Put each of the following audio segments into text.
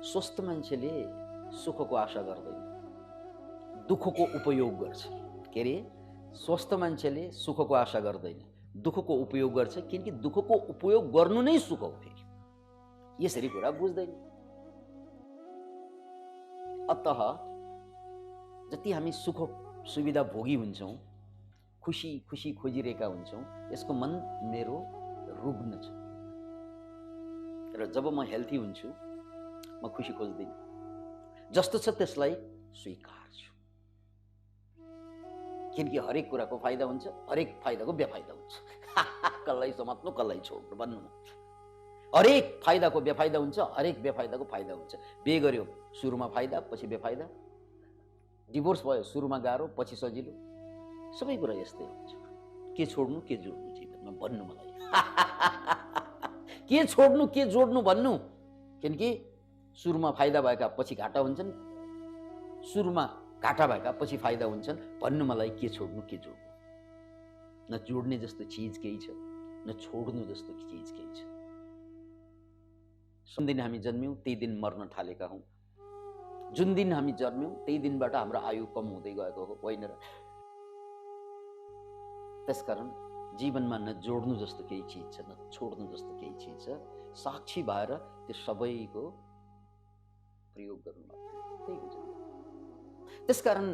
स्वस्थ मान्छेले सुखको आशा गर्दैन, दुःखको उपयोग गर्छ। के अरे, स्वस्थ मान्छेले सुखको आशा गर्दैन, दुःखको उपयोग गर्छ, किनकि दुःखको उपयोग गर्नु नै सुख हो। फेरि यसरी कुरा बुझ्दैन। अतः जति हामी सुख सुविधा भोगी हुन्छौँ, खुसी खुसी खोजिरहेका हुन्छौँ, यसको मन मेरो रुग्ण छ। र जब म हेल्थी हुन्छु, म खुसी खोज्दिनँ, जस्तो छ त्यसलाई स्वीकार्छु। किनकि हरेक कुराको फाइदा हुन्छ, हरेक फाइदाको बेफाइदा हुन्छ। कसलाई समात्नु, कसलाई छोड्नु भन्नु न। हरेक फाइदाको बेफाइदा हुन्छ, हरेक बेफाइदाको फाइदा हुन्छ। बिहे गर्यो सुरुमा फाइदा, पछि बेफाइदा। डिभोर्स भयो सुरुमा गाह्रो, पछि सजिलो। सबै कुरा यस्तै हुन्छ। के छोड्नु के जोड्नु जीवनमा भन्नु मलाई। के छोड्नु के जोड्नु भन्नु, किनकि सुरुमा फाइदा भएका पछि घाटा हुन्छन्, सुरुमा घाटा भएका पछि फाइदा हुन्छन्। भन्नु मलाई के छोड्नु के जोड्नु। न जोड्ने जस्तो चीज केही छ, न छोड्नु जस्तो चीज केही छ। जुन दिन हामी जन्म्यौं त्यही दिन मर्न थालेका हौं। जुन दिन हामी जन्म्यौं त्यही दिनबाट हाम्रो आयु कम हुँदै गएको हो, होइन र? त्यसकारण जीवनमा न जोड्नु जस्तो केही चीज छ, न छोड्नु जस्तो केही चीज छ। साक्षी भएर त्यो सबैको प्रयोग गर्नु मात्रै, त्यही हुन्छ। त्यसकारण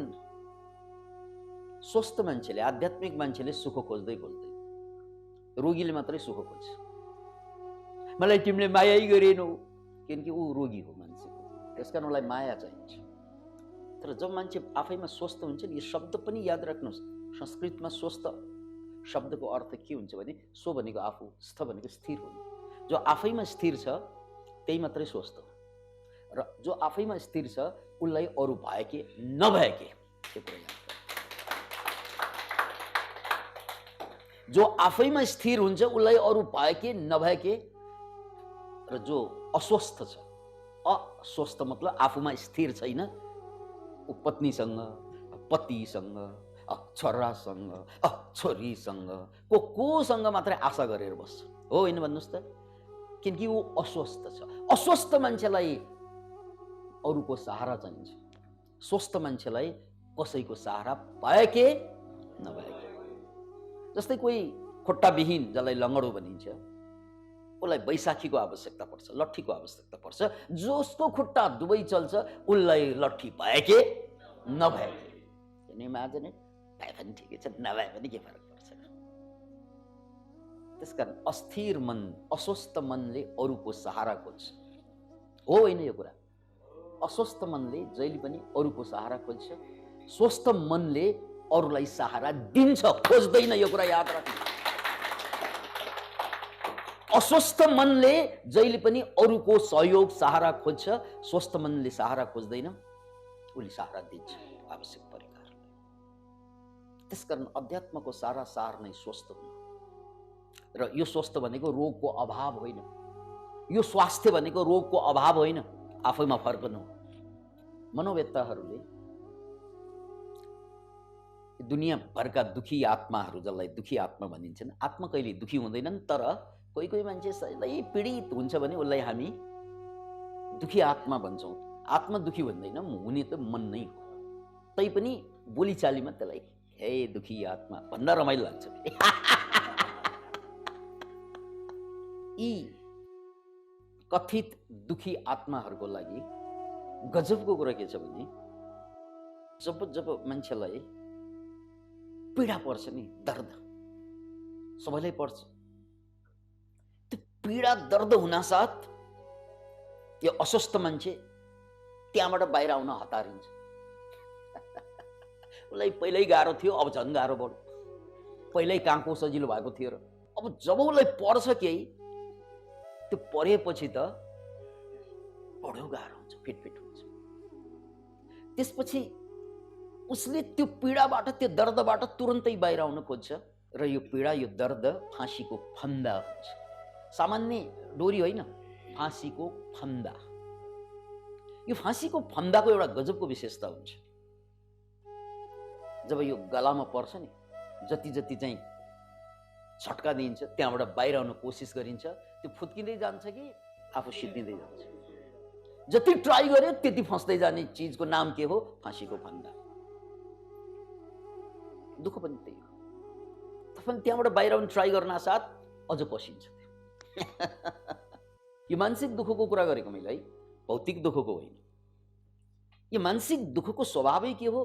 स्वस्थ मान्छेले, आध्यात्मिक मान्छेले सुख खोज्दै खोज्दैन, रोगीले मात्रै सुख खोज्छ। मलाई तिमीले माया गरेनौ, किनकि ऊ रोगी हो मान्छेको, त्यसकारण उसलाई माया चाहिन्छ। तर जब मान्छे आफैमा स्वस्थ हुन्छ नि, यो शब्द पनि याद राख्नुहोस्, संस्कृतमा स्वस्थ शब्दको अर्थ के हुन्छ भने, स्व भनेको आफू, स्थ भनेको स्थिर हुनु। जो आफैमा स्थिर छ त्यही मात्रै स्वस्थ हो। र जो आफैमा स्थिर छ उसलाई अरू भएके नभएके त्यो कुरा याद गर्नु। जो आफैमा स्थिर हुन्छ उसलाई अरू भएके नभएके। र जो अस्वस्थ छ, अस्वस्थ मतलब आफूमा स्थिर छैन, ऊ पत्नीसँग, पतिसँग, छोरासँग, छोरीसँग, कोसँग मात्रै आशा गरेर बस्छ, हो होइन भन्नुहोस् त? किनकि ऊ अस्वस्थ छ। अस्वस्थ मान्छेलाई अरूको सहारा चाहिन्छ, स्वस्थ मान्छेलाई कसैको सहारा भएके नभएके। जस्तै कोही खुट्टाविहीन, जसलाई लङ्गडो भनिन्छ, उसलाई बैशाखीको आवश्यकता पर्छ, लट्ठीको आवश्यकता पर्छ। जसको खुट्टा दुवै चल्छ उसलाई लट्ठी भएके नभएके। महाजन भए पनि ठिकै छ, नभए पनि के फरक पर्छ। त्यसकारण अस्थिर मन, अस्वस्थ मनले अरूको सहारा खोज्छ, हो होइन यो कुरा? अस्वस्थ मनले जहिले पनि अरूको सहारा खोज्छ, स्वस्थ मनले अरूलाई सहारा दिन्छ, खोज्दैन। यो कुरा याद राख्नु। अस्वस्थ मनले जहिले पनि अरूको सहयोग सहारा खोज्छ, स्वस्थ मनले सहारा खोज्दैन, उसले सहारा दिन्छ आवश्यक परेकाहरूलाई। त्यसकारण अध्यात्मको सारा सार नै स्वस्थ हुनु। र यो स्वस्थ भनेको रोगको अभाव होइन, यो स्वास्थ्य भनेको रोगको अभाव होइन, आफैमा फर्कनु। मनोवेत्ताहरूले दुनियाँभरका दुखी आत्माहरू, जसलाई दुखी आत्मा भनिन्छन्, आत्मा कहिले दुखी हुँदैनन्, तर कोही कोही मान्छे सधैँ पीडित हुन्छ भने उसलाई हामी दुखी आत्मा भन्छौँ। आत्मा दुखी भन्दैन, हुने त मन नै हो। तैपनि बोलीचालीमा त्यसलाई हे दुखी आत्मा भन्दा रमाइलो लाग्छ। यी कथित दुखी आत्माहरूको लागि गजबको कुरा के छ भने, जब जब मान्छेलाई पीडा पर्छ नि, दर्द सबैलाई पर्छ, त्यो पीडा दर्द हुनासाथ यो अस्वस्थ मान्छे त्यहाँबाट बाहिर आउन हतारिन्छ। उसलाई पहिल्यै गाह्रो थियो, अब झन् गाह्रो बढ्यो। पहिल्यै काँको सजिलो भएको थियो र अब जब उसलाई पर्छ केही, त्यो परेपछि त बढो गाह्रो हुन्छ, फिटफिट हुन्छ। त्यसपछि उसले त्यो पीडाबाट, त्यो दर्दबाट तुरन्तै बाहिर आउन खोज्छ। र यो पीडा, यो दर्द फाँसीको फन्दा हुन्छ। सामान्य डोरी होइन, फाँसीको फन्दा। यो फाँसीको फन्दाको एउटा गजबको विशेषता हुन्छ। जब यो गलामा पर्छ नि, जति जति चाहिँ झट्का दिइन्छ, त्यहाँबाट बाहिर आउन कोसिस गरिन्छ, त्यो फुत्किँदै जान्छ कि आफू सिद्धिँदै जान्छ। जति ट्राई गरे त्यति फस्दै जाने चिजको नाम के हो? फाँसीको फन्दा। दुःख पनि त्यही हो। तपाईं त्यहाँबाट बाहिर आउन ट्राई गर्न साथ अझ पसिन्छ। यो मानसिक दुःखको कुरा गरेको मैले है, भौतिक दुःखको होइन। यो मानसिक दुःखको स्वभावै के हो?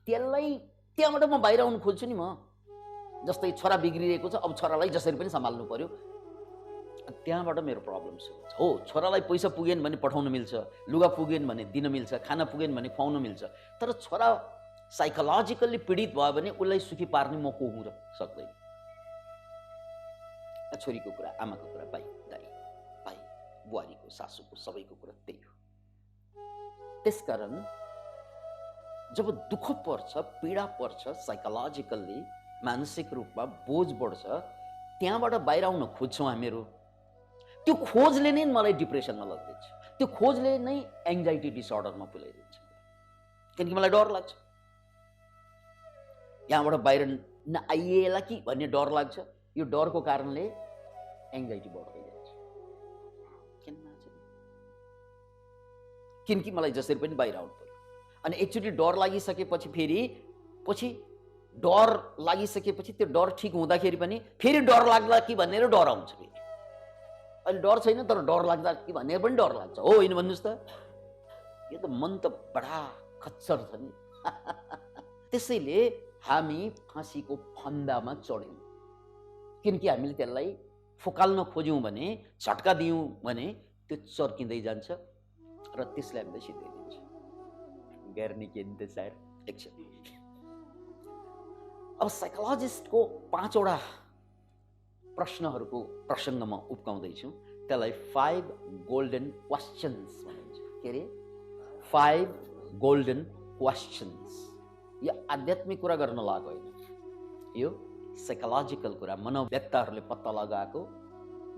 त्यसलाई त्यहाँबाट म बाहिर आउन खोज्छु नि। म जस्तै छोरा बिग्रिरहेको छ, अब छोरालाई जसरी पनि सम्हाल्नु पर्यो, त्यहाँबाट मेरो प्रब्लम सुरु हुन्छ। हो, छोरालाई पैसा पुगेन भने पठाउन मिल्छ, लुगा पुगेन भने दिन मिल्छ, खाना पुगेन भने खुवाउन मिल्छ, तर छोरा साइकोलोजिकल्ली पीडित भयो भने उसलाई सुखी पार्ने म को हुँ र? सक्दैन। छोरीको कुरा, आमाको कुरा, भाइ बुहारीको, सासूको, सबैको कुरा त्यही हो। त्यसकारण जब दुःख पर्छ, पीडा पर्छ, साइकोलोजिकल्ली मानसिक रूपमा बोझ बढ्छ, त्यहाँबाट बाहिर आउन खोज्छौँ हामीहरू। त्यो खोजले नै मलाई डिप्रेसनमा लगिदिन्छ, त्यो खोजले नै एङ्जाइटी डिसअर्डरमा पुर्याइदिन्छ। किनकि मलाई डर लाग्छ, यहाँबाट बाहिर नआइएला कि भन्ने डर लाग्छ। यो डरको कारणले एङ्जाइटी बढ्दै जान्छ। किनकि मलाई जसरी पनि बाहिर आउनु पर्यो। अनि एकचोटि डर लागिसकेपछि पछि डर लागिसकेपछि त्यो डर ठिक हुँदाखेरि पनि फेरि डर लाग्ला कि भनेर डर आउँछ। फेरि अहिले डर छैन तर डर लाग्दा कि भनेर पनि डर लाग्छ। हो होइन भन्नुहोस् त? यो त मन त बडा खच्चर छ नि। त्यसैले हामी फाँसीको फन्दामा चढ्यौँ। किनकि हामीले त्यसलाई फुकाल्न खोज्यौँ भने, झट्का दियौँ भने त्यो चर्किँदै जान्छ र त्यसले हामीलाई सिद्धाइदिन्छ। गर्ने के नि त सर? एकछिन। अब साइकोलोजिस्टको 5 वटा प्रश्नहरूको प्रसङ्ग म उब्काउँदैछु। त्यसलाई 5 गोल्डन क्वेश्चन्स भनिन्छ। के अरे? 5 गोल्डन क्वेश्चन्स। यो आध्यात्मिक कुरा गर्न लागेको होइन, यो साइकोलोजिकल कुरा, मनोवेत्ताहरूले पत्ता लगाएको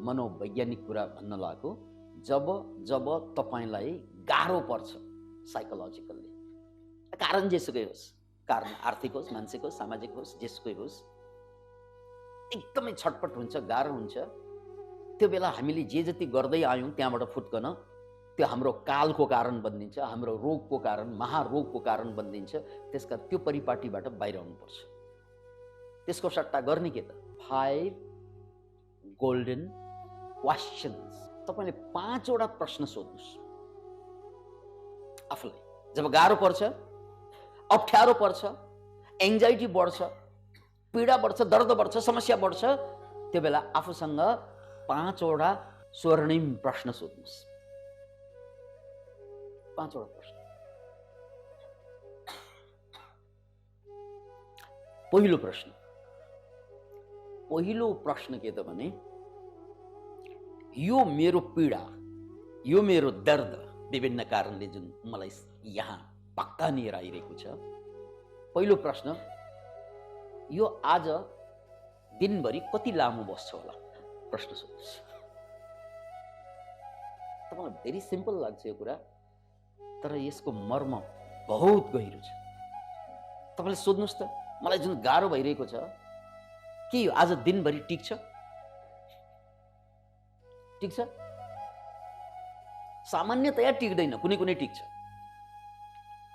मनोवैज्ञानिक कुरा भन्न लागेको। जब जब तपाईँलाई गाह्रो पर्छ साइकोलोजिकल्ली, कारण जेसुकै होस्, कारण आर्थिक होस्, मानसिक होस्, सामाजिक होस्, जेसुकै होस्, एकदमै छटपट हुन्छ, गाह्रो हुन्छ, त्यो बेला हामीले जे जति गर्दै आयौँ त्यहाँबाट फुत्कन त्यो हाम्रो कालको कारण बनिन्छ, हाम्रो रोगको कारण, महारोगको कारण बनिन्छ। त्यसका त्यो परिपाटीबाट बाहिर आउनुपर्छ। त्यसको सट्टा गर्ने के त? 5 गोल्डन क्वेश्चन्स। तपाईँले 5 वटा प्रश्न सोध्नुहोस् आफूलाई। जब गाह्रो पर्छ, अप्ठ्यारो पर्छ, एङ्जाइटी बढ्छ, पीडा बढ्छ, दर्द बढ्छ, समस्या बढ्छ, त्यो बेला आफूसँग 5 वटा स्वर्णिम प्रश्न सोध्नुहोस्। 5 वटा प्रश्न। पहिलो प्रश्न के त भने, यो मेरो पीडा, यो मेरो दर्द विभिन्न कारणले जुन मलाई यहाँ भक्कानिएर आइरहेको छ, पहिलो प्रश्न, यो आज दिनभरि कति लामो बस्छ होला? प्रश्न सोध्नुहोस्। तपाईँलाई भेरी सिम्पल लाग्छ यो कुरा, तर यसको मर्म बहुत गहिरो छ। तपाईँले सोध्नुहोस् त, मलाई जुन गाह्रो भइरहेको छ, के यो आज दिनभरि टिक्छ? टिक्छ? सामान्यतया टिक्दैन, कुनै कुनै टिक्छ।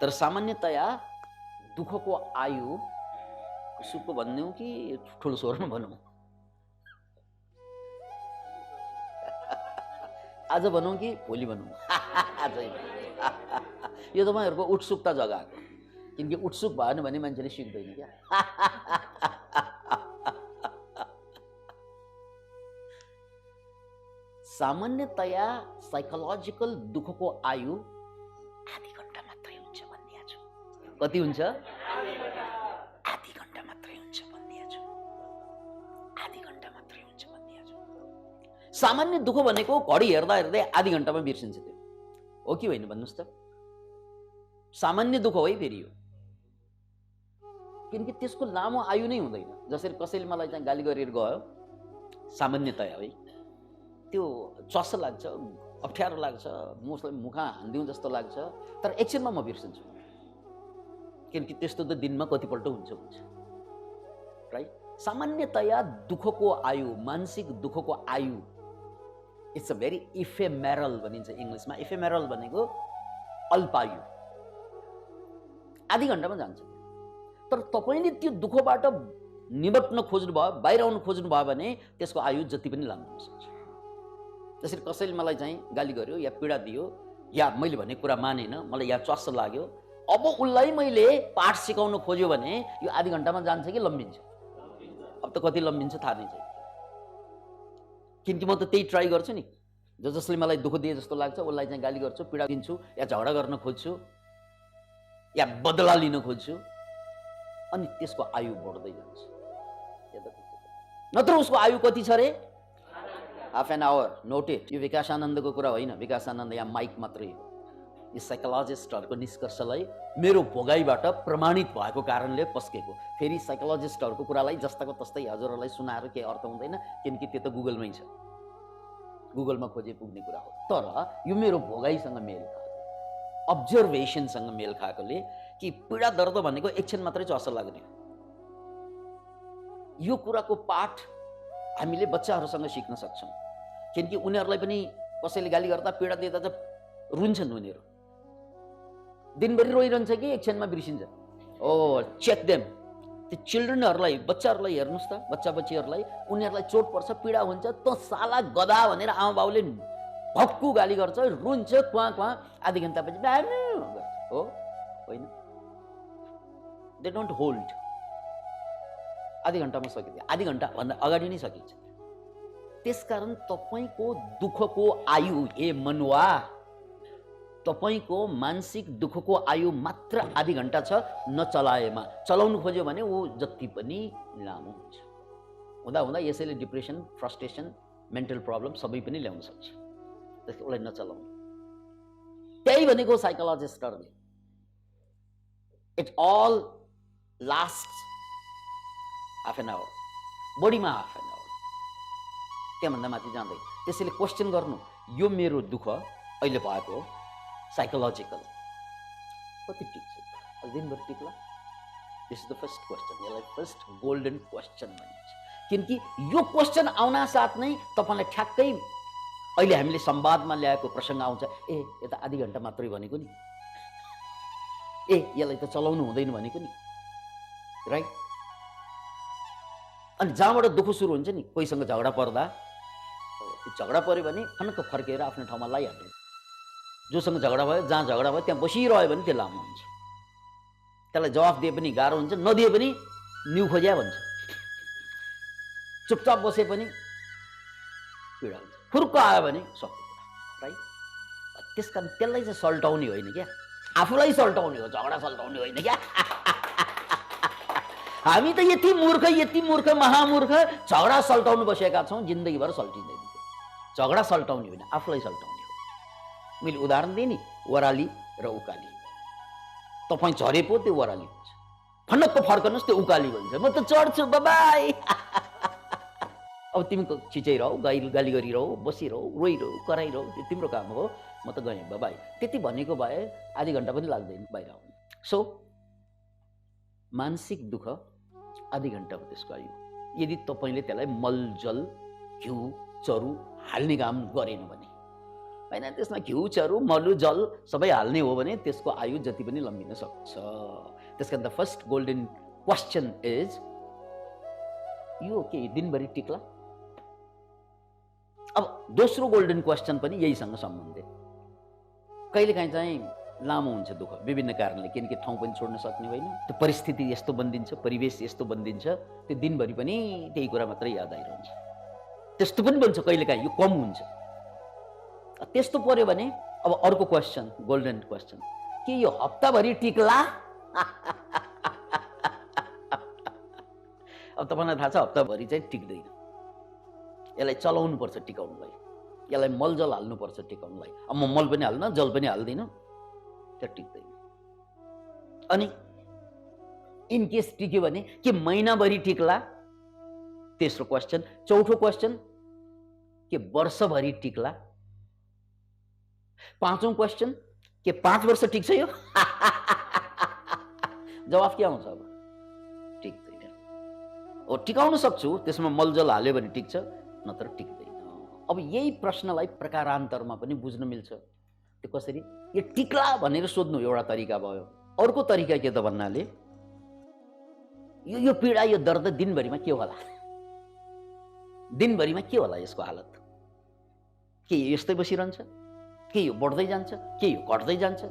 तर सामान्यतया दुःखको आयु, सुख भन्नु कि ठुलो स्वरमा भनौँ, आज भनौँ कि भोलि भनौँ, यो तपाईँहरूको उत्सुकता जगाएको। किनकि उत्सुक भएन भने मान्छेले सिक्दैन क्या। सामान्यतया साइकोलोजिकल दुःखको आयु आधी घण्टा मात्रै हुन्छ भनिदिएको छु। कति हुन्छ? आधी घण्टा मात्रै हुन्छ भनिदिएको छु। आधी घण्टा मात्रै हुन्छ भनिदिएको छु। सामान्य दुःख भनेको घडी हेर्दा हेर्दै आधी घण्टामा बिर्सिन्छ। त्यो हो कि होइन भन्नुहोस् त? सामान्य दुःख हो है फेरि यो। किनकि त्यसको लामो आयु नै हुँदैन। जसरी कसैले मलाई चाहिँ गाली गरेर गयो, सामान्यतया है त्यो चस्स लाग्छ, अप्ठ्यारो लाग्छ, म उसलाई मुखा हान्दिउँ जस्तो लाग्छ, तर एकछिनमा म बिर्सिन्छु। किनकि त्यस्तो त दिनमा कतिपल्ट हुन्छ राइट? सामान्यतया दुःखको आयु, मानसिक दुःखको आयु इट्स अ भेरी इफेमेरल भनिन्छ इङ्ग्लिसमा। इफेमेरल भनेको अल्पायु, आधी घन्टामा जान्छ। तर तपाईँले त्यो दुःखबाट निबट्न खोज्नुभयो, बाहिर आउनु खोज्नुभयो भने त्यसको आयु जति पनि लामो हुन सक्छ। त्यसरी कसैले मलाई चाहिँ गाली गर्यो या पीडा दियो या मैले भनेको कुरा मानेन, मलाई या चस्स लाग्यो, अब उसलाई मैले पाठ सिकाउन खोज्यो भने यो आधी घन्टामा जान्छ कि लम्बिन्छ? अब त कति लम्बिन्छ थाहा नै छैन। किनकि म त त्यही ट्राई गर्छु नि। जसले मलाई दुःख दिए जस्तो लाग्छ उसलाई चाहिँ गाली गर्छु, पीडा दिन्छु, या झगडा गर्न खोज्छु, या बदला लिन खोज्छु, अनि त्यसको आयु बढ्दै जान्छ। नत्र उसको आयु कति छ रे? Half an hour. नोटेड। यो विकासानन्दको कुरा होइन, विकासानन्द यहाँ माइक मात्रै हो। यो साइकोलोजिस्टहरूको निष्कर्षलाई मेरो भोगाईबाट प्रमाणित भएको कारणले पस्केको। फेरि साइकोलोजिस्टहरूको कुरालाई जस्ताको तस्तै हजुरहरूलाई सुनाएर केही अर्थ हुँदैन, किनकि त्यो त गुगलमै छ, गुगलमा खोजे पुग्ने कुरा हो। तर यो मेरो भोगाईसँग मेल खाएको, अब्जर्भेसनसँग मेल खाएकोले कि पीडा दर्द भनेको एकछिन मात्रै चस्स लाग्ने हो। यो कुराको पाठ हामीले बच्चाहरूसँग सिक्न सक्छौँ, किनकि उनीहरूलाई पनि कसैले गाली गर्दा पीडा दिँदा त रुन्छन् उनीहरू। दिनभरि रोइरहन्छ कि एकछिनमा बिर्सिन्छ। ओ चेक देम। त्यो चिल्ड्रेनहरूलाई, बच्चाहरूलाई हेर्नुहोस् त, बच्चा बच्चीहरूलाई, उनीहरूलाई चोट पर्छ, पीडा हुन्छ, त साला गधा भनेर आमा बाउले भक्कु गाली गर्छ, रुन्छ, क्वाँ क्वाँ, आधी घन्टापछि हो होइन? They don't hold. आधी घन्टामा सकिन्छ, आधी घन्टाभन्दा अगाडि नै सकिन्छ। त्यसकारण तपाईँको दुःखको आयु, ए मनुवा, तपाईँको मानसिक दुःखको आयु मात्र आधी घन्टा छ नचलाएमा। चलाउनु खोज्यो भने ऊ जति पनि लामो हुन्छ। हुँदा हुँदा यसैले डिप्रेसन, फ्रस्ट्रेसन, मेन्टल प्रब्लम सबै पनि ल्याउन सक्छ। त्यसको उसलाई नचलाउनु। त्यही भनेको साइकोलोजिस्टहरूले। It'll last half an hour, बढीमा हाफ एन आवर, त्यहाँभन्दा माथि जाँदैन। त्यसैले क्वेसन गर्नु, यो मेरो दुःख अहिले भएको साइकोलोजिकल कति टिक्छ? दिनभरि टिक्ला? This is the first question. यसलाई फर्स्ट गोल्डन क्वेसन भनिन्छ। किनकि यो क्वेसन आउन साथ नै तपाईँलाई ठ्याक्कै अहिले हामीले संवादमा ल्याएको प्रसङ्ग आउँछ, ए यो त आधी घन्टा मात्रै भनेको नि, ए यसलाई त चलाउनु हुँदैन भनेको नि, राइट? अनि जहाँबाट दुःख सुरु हुन्छ नि, कोहीसँग झगडा पर्दा, त्यो झगडा पऱ्यो भने फनक्क फर्केर आफ्नो ठाउँमा लगाइहाल्नु। जोसँग झगडा भयो, जहाँ झगडा भयो त्यहाँ बसिरह्यो भने त्यो लामो हुन्छ। त्यसलाई जवाफ दिए पनि गाह्रो हुन्छ, नदिए पनि न्यु खोज्या भन्छ। चुपचाप बसे पनि पीडा हुन्छ, फुर्क आयो भने सक्यो कुरा, राइट? त्यसकारण त्यसलाई चाहिँ सल्टाउने होइन क्या, आफूलाई सल्टाउने हो, झगडा सल्टाउने होइन क्या। हामी त यति मूर्ख महामूर्ख झगडा सल्टाउनु बसेका छौँ, जिन्दगीभर सल्टिँदैन। झगडा सल्टाउने होइन, आफूलाई सल्टाउने हो। मैले उदाहरण दिएँ नि, वराली र उकाली। तपाईँ झरे पो त्यो वराली हुन्छ, फनक्क फर्कनुहोस् त्यो उकाली भन्छ, म त चढ्छु बाबाई। अब तिमी छिचाइरहौ, गाली गरिरहौ, बसिरहौ, रोइरहौ, कराइरहौ, त्यो तिम्रो काम हो, म त गएँ बाबाई। त्यति भनेको भए आधी घन्टा पनि लाग्दैन बाहिर आउनु। सो मानसिक दुःख आधी घन्टा हो त्यसको आयु। यदि तपाईँले त्यसलाई मलजल, घिउ, चरु हाल्ने काम गरेन भने, होइन, त्यसमा घिउ, चरु, मलु, जल सबै हाल्ने हो भने त्यसको आयु जति पनि लम्बिन सक्छ। त्यसकारण the first golden question is, यो के दिनभरि टिक्ला? अब दोस्रो गोल्डन क्वेसन पनि यहीसँग सम्बन्धित। कहिलेकाहीँ चाहिँ लामो हुन्छ दुःख विभिन्न कारणले, किनकि ठाउँ पनि छोड्न सक्ने होइन, त्यो परिस्थिति यस्तो बनिदिन्छ, परिवेश यस्तो बनिदिन्छ, त्यो दिनभरि पनि त्यही कुरा मात्रै याद आइरहन्छ। त्यस्तो पनि बन्छ कहिलेकाहीँ, यो कम हुन्छ। त्यस्तो पर्यो भने अब अर्को क्वेसन, गोल्डन क्वेसन, के यो हप्ताभरि टिक्ला? अब तपाईँलाई थाहा छ हप्ताभरि चाहिँ टिक्दैन। यसलाई चलाउनु पर्छ टिकाउनुलाई, यसलाई मलजल हाल्नुपर्छ टिकाउनुलाई। अब म मल पनि हाल्न, जल पनि हाल्दिनँ, त्यो टिक्दैन। अनि इन केस टिक्यो भने के महिनाभरि टिक्ला? तेस्रो क्वेसन। चौथो क्वेसन, के वर्षभरि टिक्ला? पाँचौं क्वेसन, के 5 वर्ष टिक्छ यो? जवाफ के आउँछ? अब टिक्दैन। टिकाउन सक्छु, त्यसमा मलजल हाल्यो भने टिक्छ, नत्र टिक्दैन। अब यही प्रश्नलाई प्रकारान्तरमा पनि बुझ्न मिल्छ। त्यो कसरी? यो टिक्ला भनेर सोध्नु एउटा तरिका भयो। अर्को तरिका के त भन्नाले यो पीडा, यो दर्द दिनभरिमा के होला? दिनभरिमा के होला यसको हालत? के यो यस्तै बसिरहन्छ? के यो बढ्दै जान्छ? के यो घट्दै जान्छ?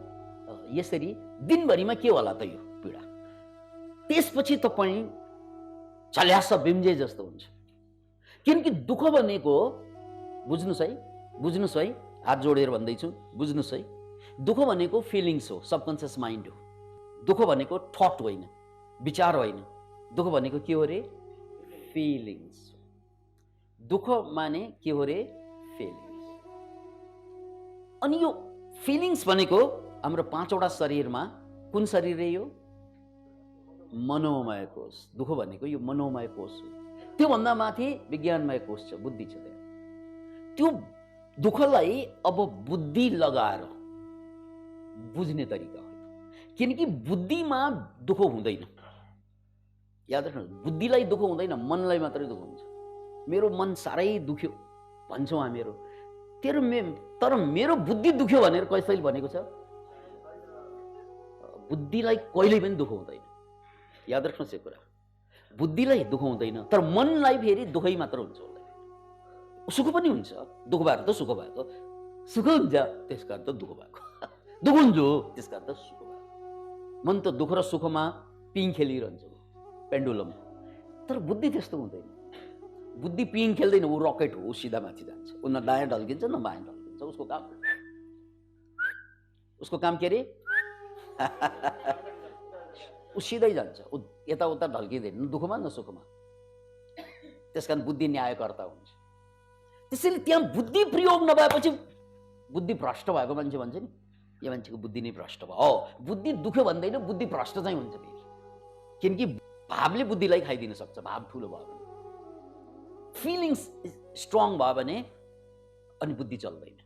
यसरी दिनभरिमा के होला त यो पीडा? त्यसपछि तपाईँ झल्यास बिम्जे जस्तो हुन्छ। किनकि दुःख भनेको, बुझ्नुहोस् है, हात जोडेर भन्दैछु, बुझ्नुहोस् है, दुःख भनेको फिलिङ्स हो, सबकन्सियस माइन्ड हो। दुःख भनेको थट होइन, विचार होइन। दुःख भनेको के हो रे? फिलिङ्स। दुःख माने के हो रे? फिलिङ्स। अनि यो फिलिङ्स भनेको हाम्रो 5वटा शरीरमा कुन शरीर रे? यो मनोमय कोष। दुःख भनेको यो मनोमय कोष हो। त्योभन्दा माथि विज्ञानमय कोष छ, बुद्धि छ। त्यो दुःखलाई अब बुद्धि लगाएर बुझ्ने तरिका हो। किनकि बुद्धिमा दुःख हुँदैन। याद राख्नु, बुद्धिलाई दुःख हुँदैन, मनलाई मात्रै दुःख हुन्छ। मेरो मन साह्रै दुख्यो भन्छौँ हामीहरू, तर मेरो बुद्धि दुख्यो भनेर कसैले भनेको छ? बुद्धिलाई कहिल्यै पनि दुःख हुँदैन। याद राख्नुहोस् यो कुरा, बुद्धिलाई दुःख हुँदैन, तर मनलाई फेरि दुःखै मात्र हुन्छ। सुख पनि हुन्छ, दुःख भएर त सुख भएको, सुख हुन्छ त्यसका अर्थ दुःख भएको, दुःख हुन्छ त्यसका अर्थ सुख भएको। मन त दुःख र सुखमा पिङ खेलिरहन्छ, पेन्डुलम। तर बुद्धि त्यस्तो हुँदैन। बुद्धि पिङ खेल्दैन, ऊ रकेट हो, ऊ सिधा माथि जान्छ। ऊ न दायाँ ढल्किन्छ न बायाँ ढल्किन्छ। उसको काम के अरे? ऊ सिधै जान्छ, ऊ यताउता ढल्किँदैन, न दुःखमा न सुखमा। त्यस कारण बुद्धि न्यायकर्ता हुन्छ। त्यसैले त्यहाँ बुद्धि प्रयोग नभएपछि बुद्धि भ्रष्ट भएको मान्छे भन्छ नि, यो मान्छेको बुद्धि नै भ्रष्ट भयो। बुद्धि दुख्यो भन्दैन, बुद्धि भ्रष्ट चाहिँ हुन्छ फेरि। किनकि भावले बुद्धिलाई खाइदिन सक्छ, भाव ठुलो भयो भने। फिलिङ्स स्ट्रङ भयो भने अनि बुद्धि चल्दैन।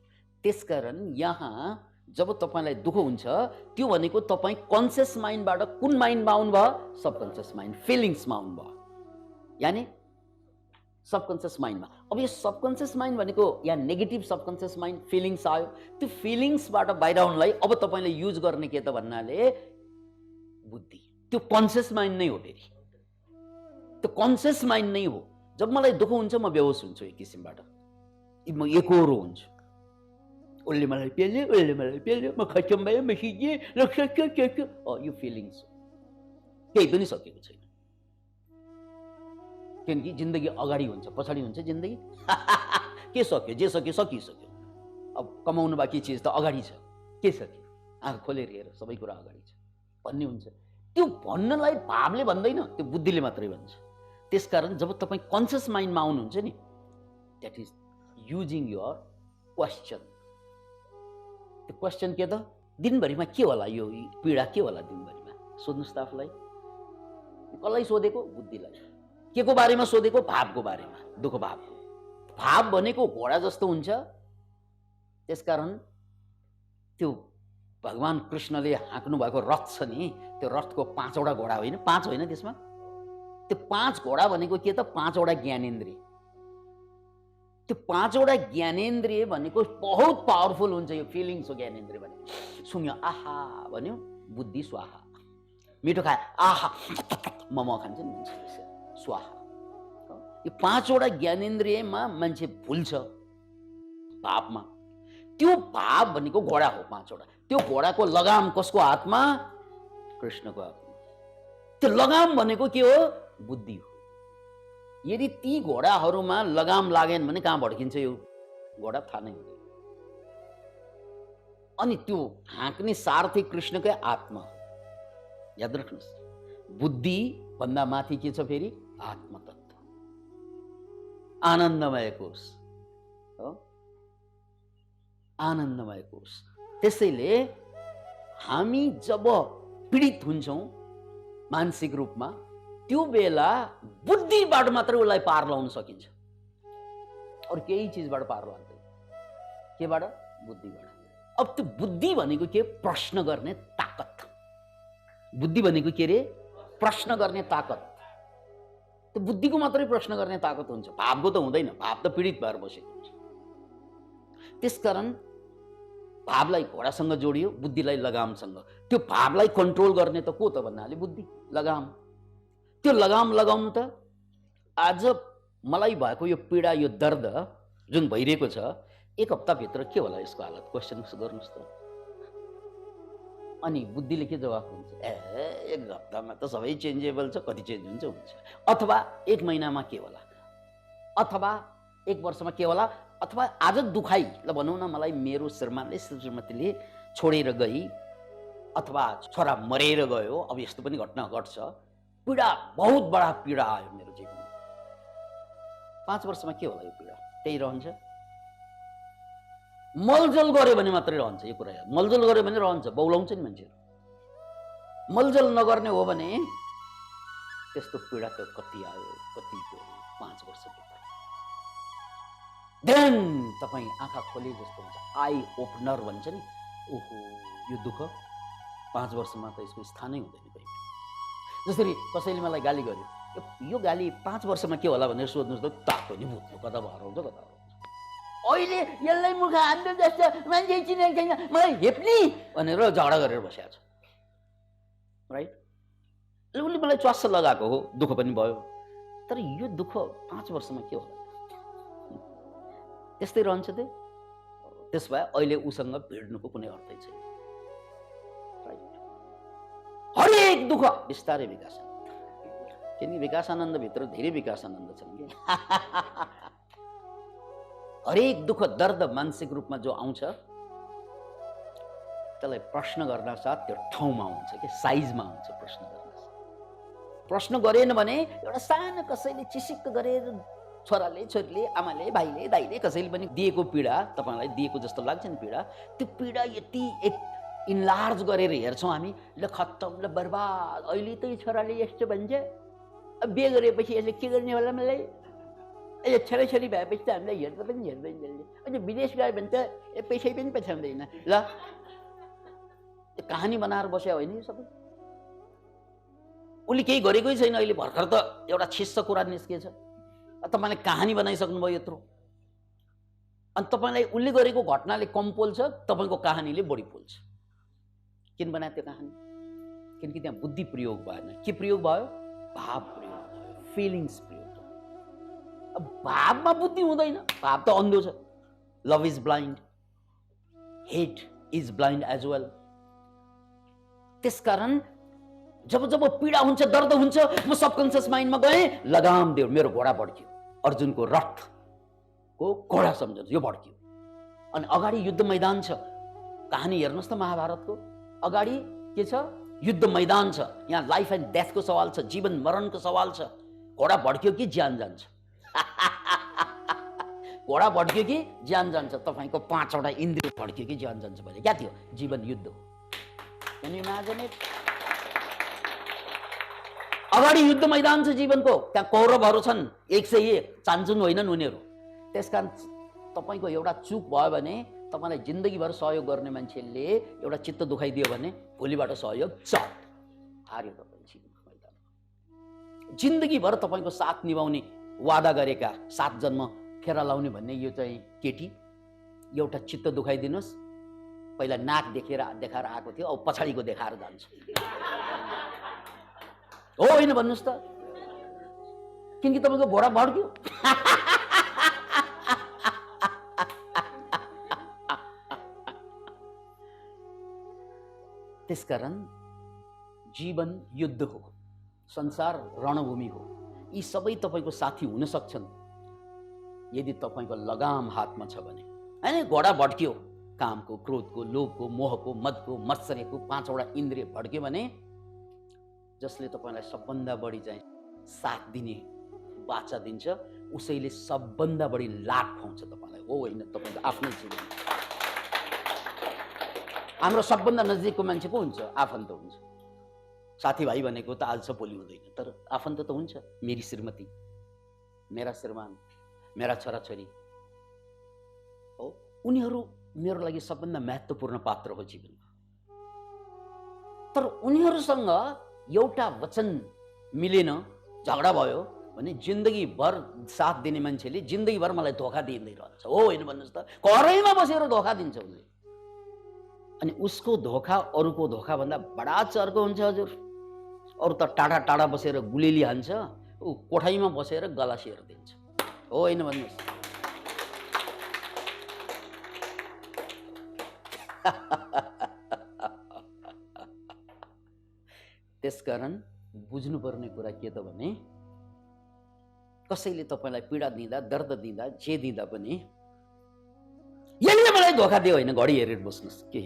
त्यसकारण यहाँ जब तपाईँलाई दुःख हुन्छ, त्यो भनेको तपाईँ कन्सियस माइन्डबाट कुन माइन्डमा आउनुभयो? सबकन्सियस माइन्ड, फिलिङ्समा आउनुभयो। यानि सबकन्सियस माइन्डमा। अब यो सबकन्सियस माइन्ड भनेको यहाँ नेगेटिभ सबकन्सियस माइन्ड, फिलिङ्स आयो। त्यो फिलिङ्सबाट बाहिर आउनलाई अब तपाईँले युज गर्ने के त भन्नाले बुद्धि। त्यो कन्सियस माइन्ड नै हो फेरि, त्यो कन्सियस माइन्ड नै हो। जब मलाई दुःख हुन्छ म बेहोस हुन्छु एक किसिमबाट, म एकोरो हुन्छु। उसले मलाई पेल्यो, म खत्तम भयो, म सिजेँ, यो फिलिङ्स हो। केही पनि सकेको छैन। किनकि जिन्दगी अगाडि हुन्छ, पछाडि हुन्छ जिन्दगी? के सक्यो? जे सक्यो सकिसक्यो। अब कमाउनु बाँकी चिज त अगाडि छ, के सक्यो? आँखा खोलेर हेर, सबै कुरा अगाडि छ भन्ने हुन्छ। त्यो भन्नलाई भावले भन्दैन, त्यो बुद्धिले मात्रै भन्छ। त्यसकारण जब तपाईँ कन्सियस माइन्डमा आउनुहुन्छ नि, that is using your question. त्यो क्वेसन के त? दिनभरिमा के होला? यो पीडा के होला दिनभरिमा? सोध्नुहोस् त आफूलाई। कसलाई सोधेको? बुद्धिलाई। के को बारेमा सोधेको? भावको बारेमा, दुःख भावको। भाव भनेको घोडा जस्तो हुन्छ। त्यसकारण त्यो भगवान कृष्णले हाँक्नु भएको रथ छ नि, त्यो रथको 5वटा घोडा होइन, 5 होइन त्यसमा। त्यो 5 घोडा भनेको के त? 5वटा ज्ञानेन्द्रिय। त्यो 5वटा ज्ञानेन्द्रिय भनेको बहुत पावरफुल हुन्छ। यो फिलिङ्स हो ज्ञानेन्द्रिय भने। सुन्यो आहा भन्यो, बुद्धि स्वाहा। मिठो खाए आहा, मोमो खान्छ नि मान्छे, स्वाहा। यो 5वटा ज्ञानेन्द्रियमा मान्छे भुल्छ भावमा। त्यो भाव भनेको घोडा हो 5वटा। त्यो घोडाको लगाम कसको हातमा? कृष्णको हातमा। त्यो लगाम भनेको के हो? बुद्धि हो। यदि ती घोडाहरूमा लगाम लागेन भने कहाँ भड्किन्छ यो घोडा? थाहा नै हुँदैन। अनि त्यो हाँक्ने सारथी कृष्णकै आत्मा हो। याद राख्नुहोस्, बुद्धि भन्दा माथि के छ फेरि? आत्मतत्व, आनन्दमय कोष हो, आनन्दमय कोष। त्यसैले हामी जब पीडित हुन्छौँ मानसिक रूपमा, त्यो बेला बुद्धिबाट मात्रै उसलाई पार लाउन सकिन्छ। अरू केही चिजबाट पार लाग्दैन। केबाट? बुद्धिबाट। अब त्यो बुद्धि भनेको के? प्रश्न गर्ने ताकत। बुद्धि भनेको के रे? प्रश्न गर्ने ताकत। त्यो बुद्धिको मात्रै प्रश्न गर्ने ताकत हुन्छ, भावको त हुँदैन। भाव त पीडित भएर बसेको हुन्छ। त्यसकारण भावलाई घोडासँग जोडियो, बुद्धिलाई लगामसँग। त्यो भावलाई कन्ट्रोल गर्ने त को त भन्नाले बुद्धि, लगाम। त्यो लगाम लगाउनु त आज मलाई भएको यो पीडा, यो दर्द जुन भइरहेको छ, 1 हप्ताभित्र के होला यसको हालत? क्वेसन गर्नुहोस् त। अनि बुद्धिले के जवाफ हुन्छ? 1 हप्तामा त सबै चेन्जेबल छ, कति चेन्ज हुन्छ हुन्छ। अथवा 1 महिनामा के होला, अथवा 1 वर्षमा के होला, अथवा आज दुखाइ ल भनौँ न, मलाई मेरो श्रीमानले श्रीमतीले छोडेर गई, अथवा छोरा मरेर गयो, अब यस्तो पनि घटना घट्छ, पीडा, बहुत बडा पीडा आयो मेरो जीवनमा। 5 वर्षमा के होला यो पीडा? त्यही रहन्छ। मलजल गर्यो भने मात्रै रहन्छ यो कुरा। मलजल गर्यो भने रहन्छ, बौलाउँछ नि मान्छेहरू। मलजल नगर्ने हो भने त्यस्तो पीडा त कति आयो, कति गयो 5 वर्षभित्र। देन तपाईँ आँखा खोले जस्तो हुन्छ, आई ओपनर भन्छ नि। ओहो, यो दुःख 5 वर्षमा त यसको स्थानै हुँदैन कहिले। जसरी कसैले मलाई गाली गर्यो, यो गाली 5 वर्षमा के होला भनेर सोध्नुहोस् त, तातो नि भुत्नु, कता हराउँछ कता हराउँछ। अहिले यसलाई मुख हान्नु जस्तो मान्छे चिनेको छैन, मलाई हेप्ने भनेर झगडा गरेर बसेको छ, राइट? उसले मलाई च्वास्स लगाएको हो, दुःख पनि भयो। तर यो दुःख 5 वर्षमा के होला? त्यस्तै रहन्छ त। त्यस भए अहिले उसँग भिड्नुको कुनै अर्थै छैन, राइट? हरेक दुःख बिस्तारै विकास, किनकि विकासानन्दभित्र धेरै विकासानन्द छन् कि। हरेक दुःख, दर्द मानसिक रूपमा जो आउँछ, त्यसलाई प्रश्न गर्न साथ त्यो ठाउँमा हुन्छ कि साइजमा हुन्छ। प्रश्न गरेन भने एउटा सानो कसैले चिसिक्क गरेर, छोराले, छोरीले, आमाले, भाइले, दाइले कसैले पनि दिएको पीडा, तपाईँलाई दिएको जस्तो लाग्छ नि पीडा, त्यो पीडा यति इन्लार्ज गरेर हेर्छौँ हामी, ल खत्तम, ल बर्बाद। अहिले त छोराले यस्तो भन्छ, अब बिहे गरेपछि यसले के गर्ने होला मलाई, अहिले छोराछोरी भएपछि त हामीलाई हेर्दा पनि हेर्दैन जसले। अहिले विदेश गयो भने त पैसै पनि पछ्याउँदैन। ल कहानी बनाएर बस्यो होइन यो सबै? उसले केही गरेकै छैन, अहिले भर्खर त एउटा छिस्स कुरा निस्केछ, तपाईँले कहानी बनाइसक्नुभयो यत्रो। अनि तपाईँलाई उसले गरेको घटनाले कम पोल्छ, तपाईँको कहानीले बढी पोल्छ। किन बनायो त्यो कहानी? किनकि त्यहाँ बुद्धि प्रयोग भएन। के प्रयोग भयो? भाव प्रयोग भयो, फिलिङ्स प्रयोग। अब भावमा बुद्धि हुँदैन, भाव त अन्धो छ। Love is blind, hate is blind as well. त्यसकारण जब जब पीडा हुन्छ, दर्द हुन्छ, म सबकन्सियस माइन्डमा गएँ, लगाम दियो, मेरो घोडा भड्कियो। अर्जुनको रथको घोडा सम्झनु, यो भड्कियो। अनि अगाडि युद्ध मैदान छ। कहानी हेर्नुहोस् त महाभारतको, अगाडि के छ? युद्ध मैदान छ। यहाँ लाइफ एन्ड डेथको सवाल छ, जीवन मरणको सवाल छ। घोडा भड्कियो कि ज्यान जान्छ? घोडा भड्कियो कि ज्यान जान्छ? तपाईँको 5वटा इन्द्रिय भड्कियो कि ज्यान जान्छ भने क्या थियो? जीवन युद्ध हो। अगाडि युद्ध मैदान छ जीवनको, त्यहाँ कौरवहरू छन् 101, चान्चुन होइनन् उनीहरू। त्यसकारण तपाईँको एउटा चुक भयो भने, तपाईँलाई जिन्दगीभर सहयोग गर्ने मान्छेले एउटा चित्त दुखाइदियो भने भोलिबाट सहयोग चट हार्यो तपाईँ जीवनको मैदानमा। जिन्दगीभर तपाईँको साथ निभाउने वादा गरेका 7 जन्म फेरा लाउने भन्ने यो चाहिँ केटी, एउटा चित्त दुखाइदिनुहोस्, पहिला नाक देखाएर आएको थियो, अब पछाडिको देखाएर जान्छ। हो होइन भन्नुहोस् त? किनकि तपाईँको घोडा भड्क्यो। त्यसकारण जीवन युद्ध हो, संसार रणभूमि हो। यी सबै तपाईँको साथी हुन सक्छन् यदि तपाईँको लगाम हातमा छ भने। हैन, घोडा भड्कियो, कामको, क्रोधको, लोभको, मोहको, मदको, मत्सर्यको 5वटा इन्द्रिय भड्क्यो भने जसले तपाईँलाई सबभन्दा बढी चाहिँ साथ दिने बाचा दिन्छ, उसैले सबभन्दा बढी लाभ खुवाउँछ तपाईँलाई। हो होइन? तपाईँको आफ्नै जीवन। हाम्रो सबभन्दा नजिकको मान्छे को हुन्छ? आफन्त हुन्छ। साथीभाइ भनेको त आज छ भोलि हुँदैन, तर आफन्त त हुन्छ। मेरी श्रीमती, मेरा श्रीमान, मेरा छोराछोरी हो, उनीहरू मेरो लागि सबभन्दा महत्त्वपूर्ण पात्र हो जीवनको। तर उनीहरूसँग एउटा वचन मिलेन, झगडा भयो, भने जिन्दगीभर साथ दिने मान्छेले जिन्दगीभर मलाई धोका दिँदै रहन्छ, हो होइन भन्नुहोस् त? घरैमा बसेर धोका दिन्छ उसले। अनि उसको धोका अरूको धोका भन्दा बडा चर्को हुन्छ हजुर। अरू त टाढा टाढा बसेर गुलेली हान्छ, ऊ कोठाइमा बसेर गला सेर दिन्छ, हो होइन भन्नुहोस्? त्यसकारण बुझ्नुपर्ने कुरा के त भने कसैले तपाईँलाई पीडा दिँदा, दर्द दिँदा, जे दिँदा पनि यसले मलाई धोका दियो होइन, घडी हेरेर बस्नुहोस्। के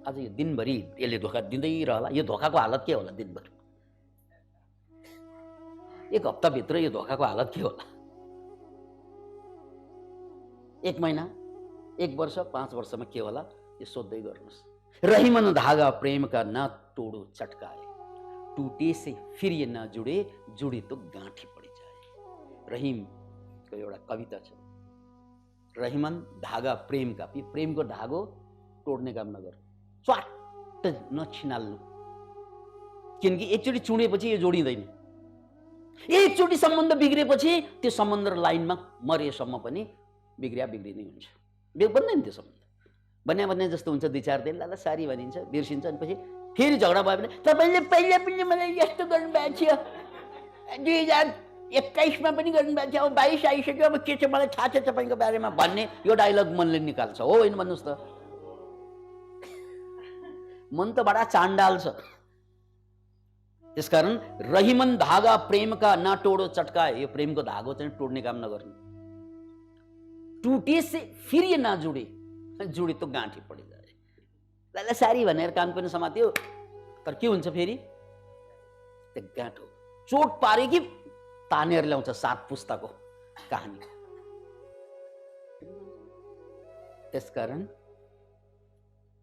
आज यो दिनभरि यसले धोका दिँदै रहला, यो धोकाको हालत के होला दिनभर? एक हप्ताभित्र यो धोकाको हालत के होला? 1 महिना, 1 वर्ष, 5 वर्षमा के होला? यो सोध्दै गर्नुहोस्। रहीमन धागा प्रेम का ना तोड़ो चटकाए, टूटे से फिर ये ना जुड़े, जुड़े तो गांठी पड़ी जाए। रहीमको एउटा कविता छ। रहीमन धागा प्रेम का, प्रेमको धागो तोड्ने काम नगर, च्वाट्ट नछिनाल्नु, किनकि एकचोटि चुडेपछि यो जोडिँदैन। एकचोटि सम्बन्ध बिग्रेपछि त्यो सम्बन्ध लाइनमा मरेसम्म पनि बिग्रिया बिग्रिनै हुन्छ, बन्दैन त्यो सम्बन्ध। भन्ने जस्तो हुन्छ, 2-4 दिन लाला सारी भनिन्छ, बिर्सिन्छ, अनि पछि फेरि झगडा भयो भने तपाईँले पहिला पनि मलाई यस्तो गर्नुभएको थियो, 2021मा पनि गर्नुभएको थियो, अब 22 आइसक्यो, अब के छ मलाई थाहा छ तपाईँको बारेमा भन्ने यो डायलग मनले निकाल्छ, हो होइन भन्नुहोस् त? मन त बडा चाण्डाल छ। त्यसकारण रहीमन धागा प्रेम का ना तोड़ो चटकाए, यो प्रेमको धागो चाहिँ तोड्ने काम नगर्नु। टूटे से फिर ये ना जुड़े, जुड़े तो गांठी पड़ी जाए। लाला सारी भनेर कान पनि समात्यो, तर के हुन्छ फेरि? त्यो गाँठो चोट पारे कि तानेर ल्याउँछ 7 पुस्ताको कहानी। त्यसकारण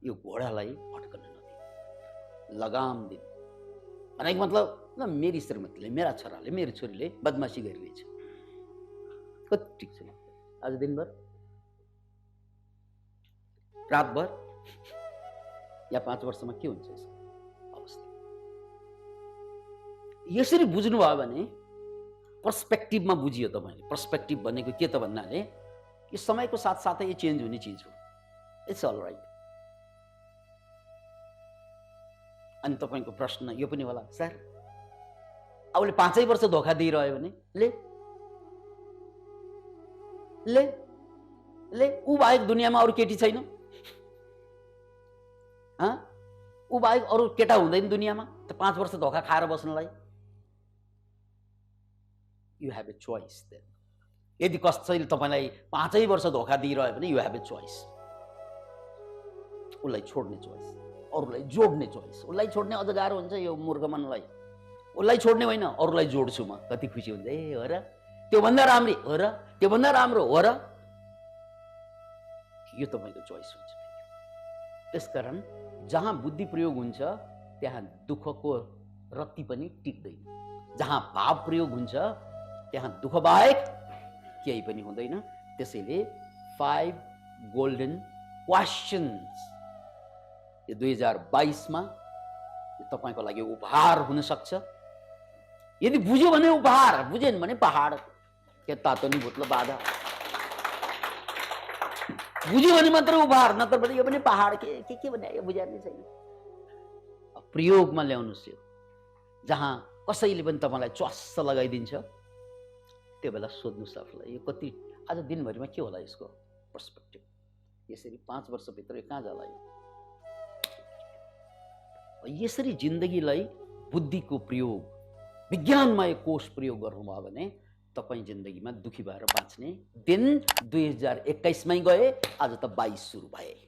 यो घोडालाई भट्कन नदिनु, लगाम दिनु। भनेको मतलब न मेरी श्रीमतीले, मेरा छोराले, मेरी छोरीले बदमासी गरिरहेछ, कति ठिक छ आज दिनभर, रातभर, या 5 वर्षमा के हुन्छ यसको अवस्था? यसरी बुझ्नुभयो भने पर्सपेक्टिभमा बुझियो तपाईँले। पर्सपेक्टिभ भनेको के त भन्नाले यो समयको साथसाथै यो चेन्ज हुने चिज हो, इट्स अल राइट। अनि तपाईँको प्रश्न यो पनि होला, सर अबले 5 वर्ष धोका दिइरह्यो भने ले ऊ बाहेक दुनियाँमा अरू केटी छैन? ऊ बाहेक अरू केटा हुँदैन दुनियाँमा त 5 वर्ष धोका खाएर बस्नलाई? You have a choice then. यदि कसैले तपाईँलाई 5 वर्ष धोका दिइरह्यो भने यु हेभ ए चोइस। उसलाई छोड्ने चोइस, अरूलाई जोड्ने चोइस। उसलाई छोड्ने अझ गाह्रो हुन्छ यो मूर्ख मनलाई। उसलाई छोड्ने होइन, अरूलाई जोड्छु म, कति खुसी हुन्छ। ए हो र, त्योभन्दा राम्री हो र, त्योभन्दा राम्रो हो र, यो तपाईँको चोइस हुन्छ। त्यसकारण जहाँ बुद्धि प्रयोग हुन्छ त्यहाँ दुःखको रत्ती पनि टिक्दैन, जहाँ भाव प्रयोग हुन्छ त्यहाँ दुःख बाहेक केही पनि हुँदैन। त्यसैले 5 गोल्डन क्वेश्चन्स यो 2022मा तपाईँको लागि उपहार हुन सक्छ। यदि बुझ्यो भने उपहार, बुझेन भने पहाड, के तातो नि भुत्लो बाधा। बुझ्यो भने मात्र उपहार, नत्र भने यो पनि पहाड। के भने यो बुझ्ने छैन। प्रयोगमा ल्याउनुहोस् यो, जहाँ कसैले पनि तपाईँलाई च्वास्स लगाइदिन्छ, त्यो बेला सोध्नुहोस् आफूलाई यो कति आज दिनभरिमा के होला यसको पर्सपेक्टिभ। यसरी 5 वर्षभित्र कहाँ जाला यो? यसरी जिन्दगीलाई बुद्धिको प्रयोग, विज्ञानमय कोष प्रयोग गर्नुभयो भने तपाईँ जिन्दगीमा दुखी भएर बाँच्ने दिन 2021मै गए, आज त 22 सुरु भए।